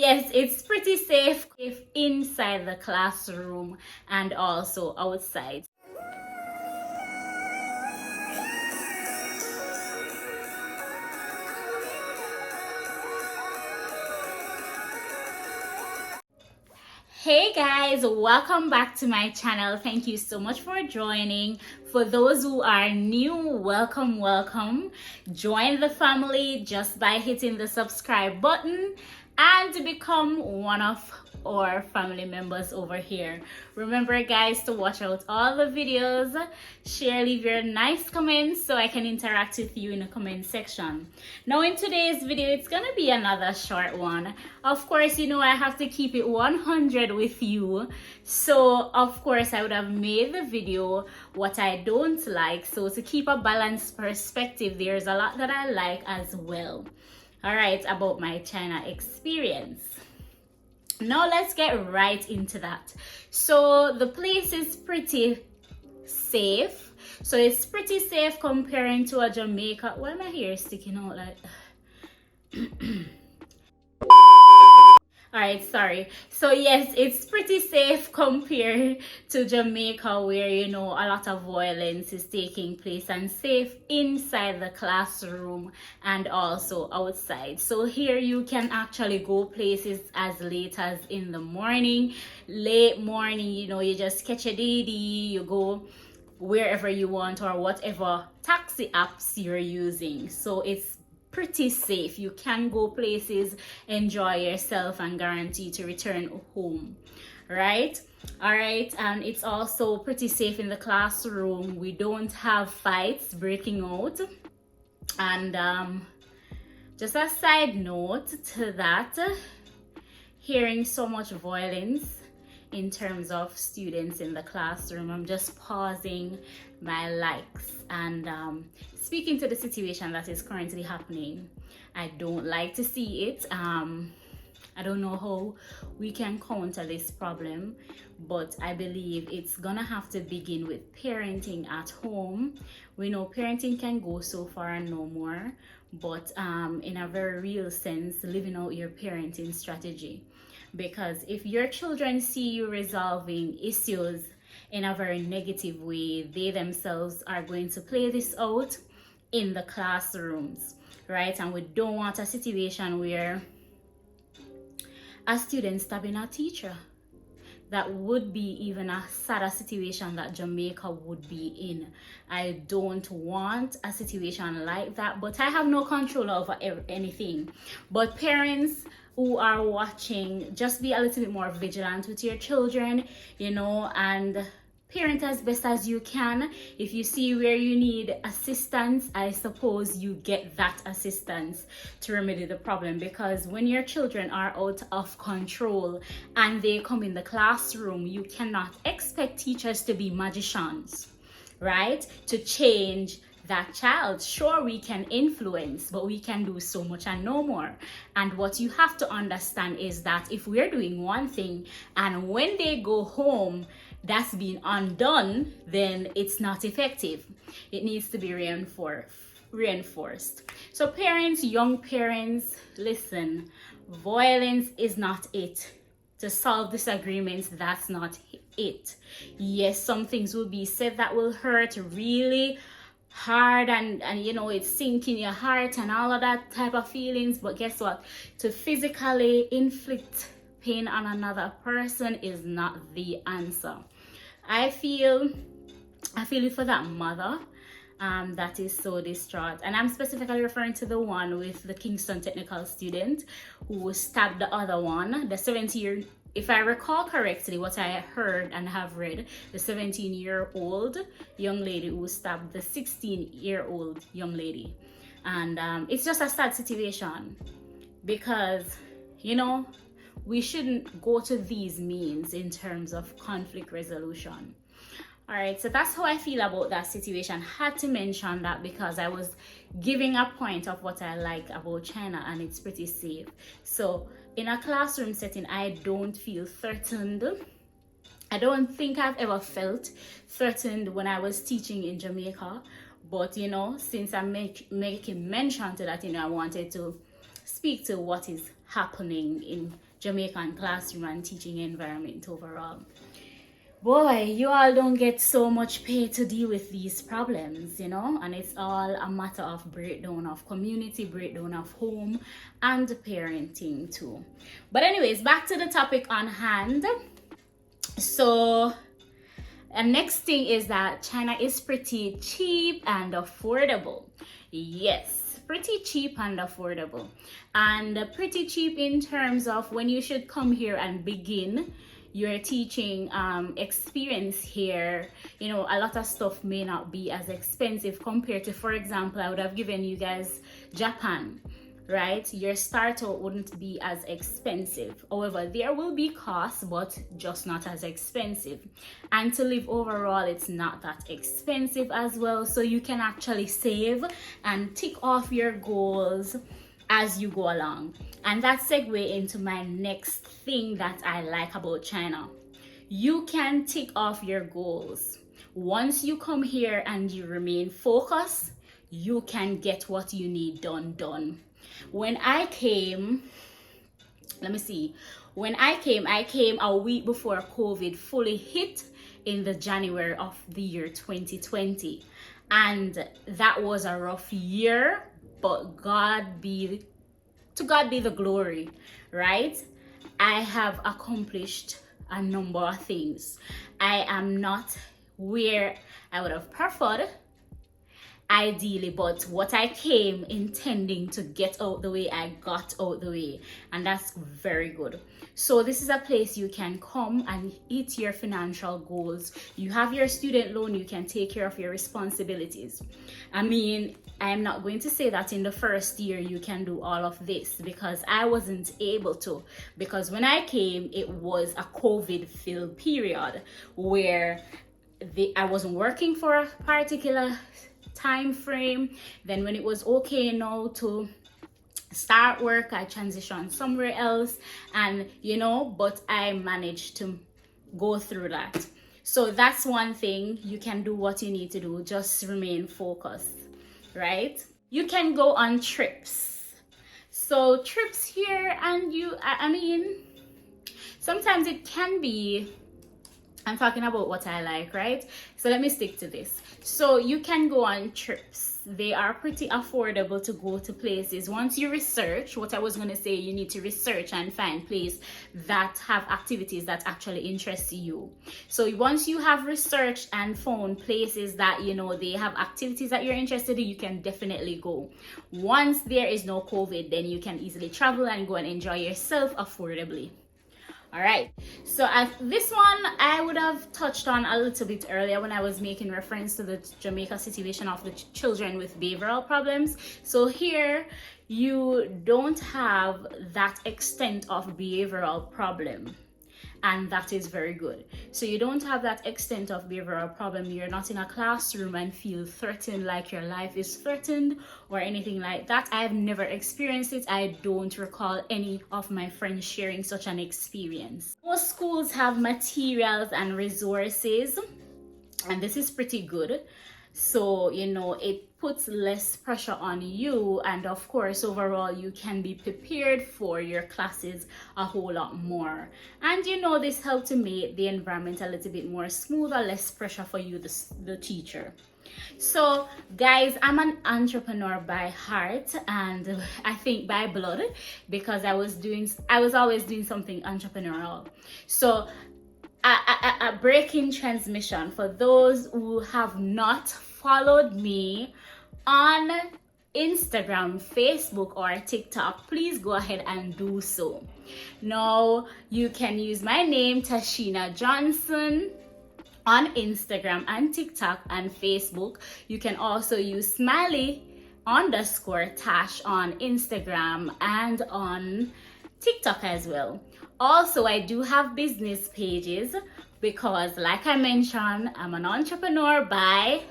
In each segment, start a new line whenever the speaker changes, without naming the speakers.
yes, it's pretty safe if inside the classroom and also outside. Hey guys, welcome back to my channel. Thank you so much for joining. For those who are new, welcome. Join the family just by hitting the subscribe button and become one of our family members over here. Remember guys to watch out all the videos, share, leave your nice comments so I can interact with you in the comment section. Now in today's video, it's gonna be another short one. Of course, you know I have to keep it 100 with you, so of course I would have made the video what I don't like. So to keep a balanced perspective, there's a lot that I like as well. All right, about my China experience. Now let's get right into that. So the place is pretty safe. So it's pretty safe comparing to a Jamaica. Why am I here sticking out like Alright, sorry. So yes, it's pretty safe compared to Jamaica, where you know a lot of violence is taking place, and safe inside the classroom and also outside. So here you can actually go places as late as in the morning, late morning, you know, you just catch a DD, you go wherever you want or whatever taxi apps you're using. So it's pretty safe. You can go places, enjoy yourself, and guarantee to return home, right? All right, and it's also pretty safe in the classroom. We don't have fights breaking out. And just a side note to that, hearing so much violence in terms of students in the classroom, I'm just pausing my likes and speaking to the situation that is currently happening. I don't like to see it. I don't know how we can counter this problem, but I believe it's gonna have to begin with parenting at home. We know parenting can go so far and no more, but in a very real sense, living out your parenting strategy. Because if your children see you resolving issues in a very negative way, they themselves are going to play this out in the classrooms, right? And we don't want a situation where a student stabbing a teacher. That would be even a sadder situation that Jamaica would be in. I don't want a situation like that, but I have no control over anything. But parents who are watching, just be a little bit more vigilant with your children, you know, and parent as best as you can. If you see where you need assistance, I suppose you get that assistance to remedy the problem. Because when your children are out of control and they come in the classroom, you cannot expect teachers to be magicians, right? To change that child. Sure, we can influence, but we can do so much and no more. And what you have to understand is that if we're doing one thing and when they go home that's been undone, then it's not effective. It needs to be reinforced. So parents, young parents, listen, violence is not it. To solve disagreements, that's not it. Yes, some things will be said that will hurt really hard, and you know, it's sink in your heart and all of that type of feelings. But guess what? To physically inflict pain on another person is not the answer. I feel it for that mother that is so distraught, and I'm specifically referring to the one with the Kingston Technical student who stabbed the other one, the 17-year, if I recall correctly what I heard and have read, the 17-year-old young lady who stabbed the 16-year-old young lady. And it's just a sad situation, because you know, we shouldn't go to these means in terms of conflict resolution. All right, so that's how I feel about that situation. Had to mention that because I was giving a point of what I like about China, and it's pretty safe. So in a classroom setting, I don't feel threatened. I don't think I've ever felt threatened when I was teaching in Jamaica. But you know, since I'm making mention to that, you know, I wanted to speak to what is happening in Jamaican classroom and teaching environment overall. Boy, you all don't get so much pay to deal with these problems, and it's all a matter of breakdown of community, breakdown of home, and parenting too. But anyways, back to the topic on hand. So and next thing is that China is pretty cheap and affordable. Yes, pretty cheap and affordable. And pretty cheap in terms of when you should come here and begin your teaching experience here. A lot of stuff may not be as expensive compared to, for example, I would have given you guys Japan. Right, your starter wouldn't be as expensive. However, there will be costs, but just not as expensive. And to live overall, it's not that expensive as well. So you can actually save and tick off your goals as you go along. And that segue into my next thing that I like about China. You can tick off your goals. Once you come here and you remain focused, you can get what you need done. When I came, I came a week before COVID fully hit in the January of the year 2020. And that was a rough year, but to God be the glory, right? I have accomplished a number of things. I am not where I would have preferred, ideally, but what I came intending to get out the way, I got out the way, and that's very good. So this is a place you can come and hit your financial goals. You have your student loan, you can take care of your responsibilities. I mean, I am not going to say that in the first year you can do all of this, because I wasn't able to, because when I came, it was a COVID-filled period where I wasn't working for a particular time frame. Then when it was okay now to start work, I transitioned somewhere else, and but I managed to go through that. So that's one thing. You can do what you need to do, just remain focused, right? You can go on trips. So trips here, and I mean, sometimes it can be, I'm talking about what I like, right? So let me stick to this. So you can go on trips. They are pretty affordable to go to places. Once you research, what I was going to say, you need to research and find places that have activities that actually interest you. So once you have researched and found places that, they have activities that you're interested in, you can definitely go. Once there is no COVID, then you can easily travel and go and enjoy yourself affordably. All right, so this one I would have touched on a little bit earlier when I was making reference to the Jamaica situation of the children with behavioral problems. So here you don't have that extent of behavioral problem, and that is very good. So you don't have that extent of behavioral problem. You're not in a classroom and feel threatened, like your life is threatened or anything like that. I've never experienced it. I don't recall any of my friends sharing such an experience. Most schools have materials and resources, and this is pretty good. So, it puts less pressure on you, and of course, overall, you can be prepared for your classes a whole lot more. And this helps to make the environment a little bit more smoother, less pressure for you, the teacher. So guys, I'm an entrepreneur by heart, and I think by blood, because I was always doing something entrepreneurial. So a breaking transmission for those who have not followed me on Instagram, Facebook, or TikTok, please go ahead and do so. Now you can use my name, Tasheena Johnson, on Instagram and TikTok and Facebook. You can also use smiley_Tash on Instagram and on TikTok as well. Also, I do have business pages because, like I mentioned, I'm an entrepreneur by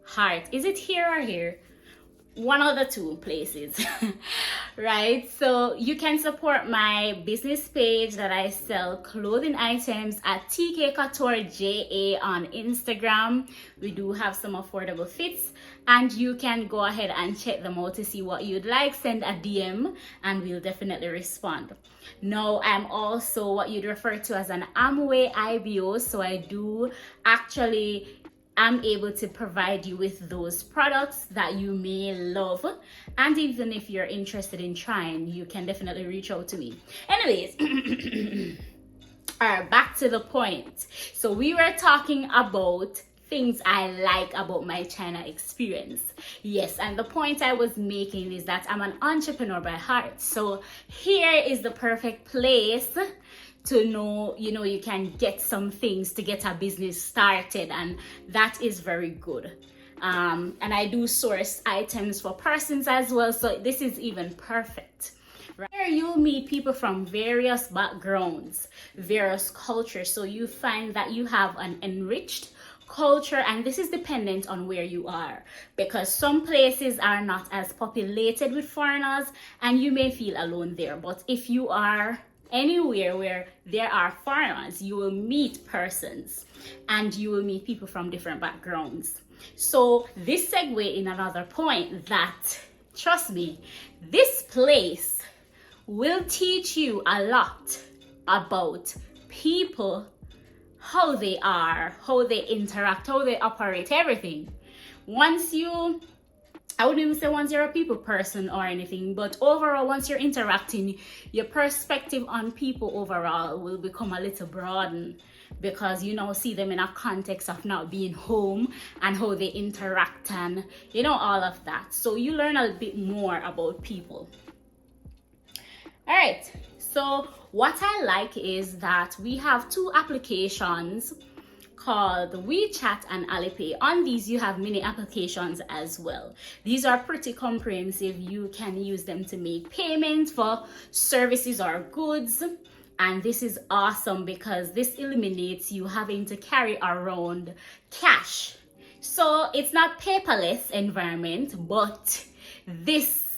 heart. Is it here or here? one of the two places. Right, so you can support my business page that I sell clothing items at TK Couture JA on Instagram. We do have some affordable fits, and you can go ahead and check them out to see what you'd like. Send a DM and we'll definitely respond. Now, I'm also what you'd refer to as an Amway IBO, so I do actually I'm able to provide you with those products that you may love. And even if you're interested in trying, you can definitely reach out to me. Anyways, all right, back to the point. So we were talking about things I like about my China experience. Yes, and the point I was making is that I'm an entrepreneur by heart. So here is the perfect place to know, you can get some things to get a business started, and that is very good. And I do source items for persons as well, so this is even perfect. Here you'll meet people from various backgrounds, various cultures, so you find that you have an enriched culture, and this is dependent on where you are, because some places are not as populated with foreigners and you may feel alone there. But if you are anywhere where there are foreigners, you will meet persons and you will meet people from different backgrounds. So this segue in another point that, trust me, this place will teach you a lot about people, how they are, how they interact, how they operate, everything. I wouldn't even say once you're a people person or anything, but overall, once you're interacting, your perspective on people overall will become a little broadened, because you now see them in a context of not being home and how they interact and all of that. So you learn a bit more about people. All right, so what I like is that we have two applications called WeChat and Alipay. On these you have mini applications as well. These are pretty comprehensive. You can use them to make payments for services or goods, and this is awesome because this eliminates you having to carry around cash. So it's not paperless environment, but this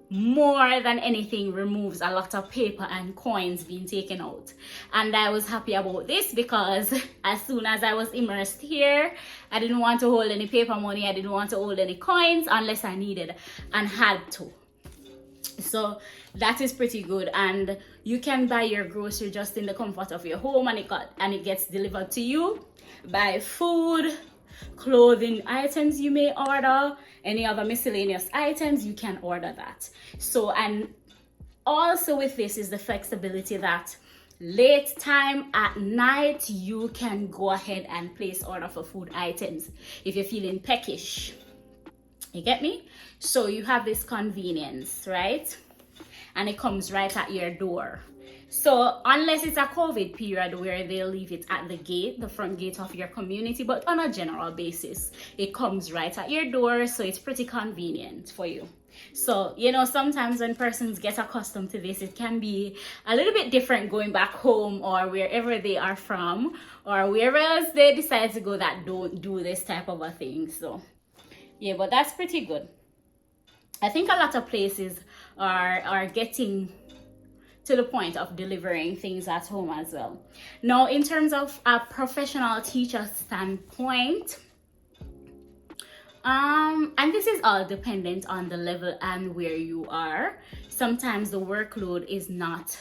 more than anything removes a lot of paper and coins being taken out. And I was happy about this because as soon as I was immersed here, I didn't want to hold any paper money, I didn't want to hold any coins unless I needed and had to. So that is pretty good, and you can buy your grocery just in the comfort of your home, and it gets delivered to you. Buy food, clothing items you may order, any other miscellaneous items, you can order that. So, and also with this is the flexibility that late time at night you can go ahead and place order for food items if you're feeling peckish. You get me? So you have this convenience, right? And it comes right at your door. So unless it's a COVID period where they'll leave it at the gate, the front gate of your community, but on a general basis, it comes right at your door, so it's pretty convenient for you. So, sometimes when persons get accustomed to this, it can be a little bit different going back home or wherever they are from, or wherever else they decide to go that don't do this type of a thing. So, yeah, but that's pretty good. I think a lot of places are getting to the point of delivering things at home as well. Now, in terms of a professional teacher standpoint, and this is all dependent on the level and where you are. Sometimes the workload is not,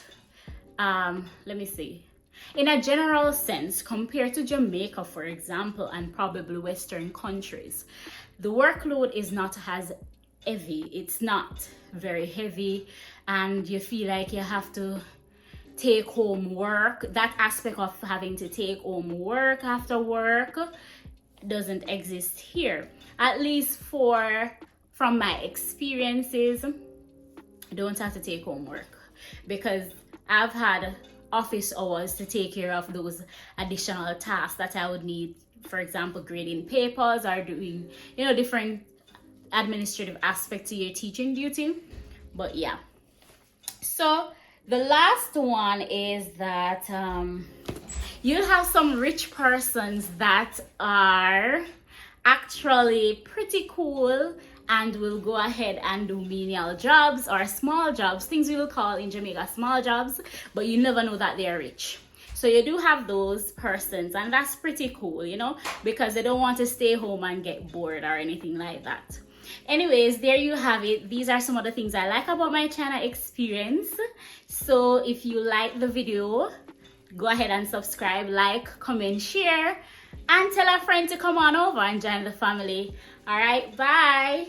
let me see. In a general sense, compared to Jamaica, for example, and probably Western countries, the workload is not as heavy. It's not very heavy, and you feel like you have to take home work. That aspect of having to take home work after work doesn't exist here, at least from my experiences. I don't have to take home work because I've had office hours to take care of those additional tasks that I would need, for example, grading papers or doing different administrative aspect to your teaching duty. But yeah, so the last one is that you'll have some rich persons that are actually pretty cool and will go ahead and do menial jobs or small jobs, things we will call in Jamaica small jobs, but you never know that they're rich. So you do have those persons, and that's pretty cool, you know, because they don't want to stay home and get bored or anything like that. Anyways, there you have it. These are some of the things I like about my China experience. So if you like the video, go ahead and subscribe, like, comment, share, and tell a friend to come on over and join the family. All right, bye.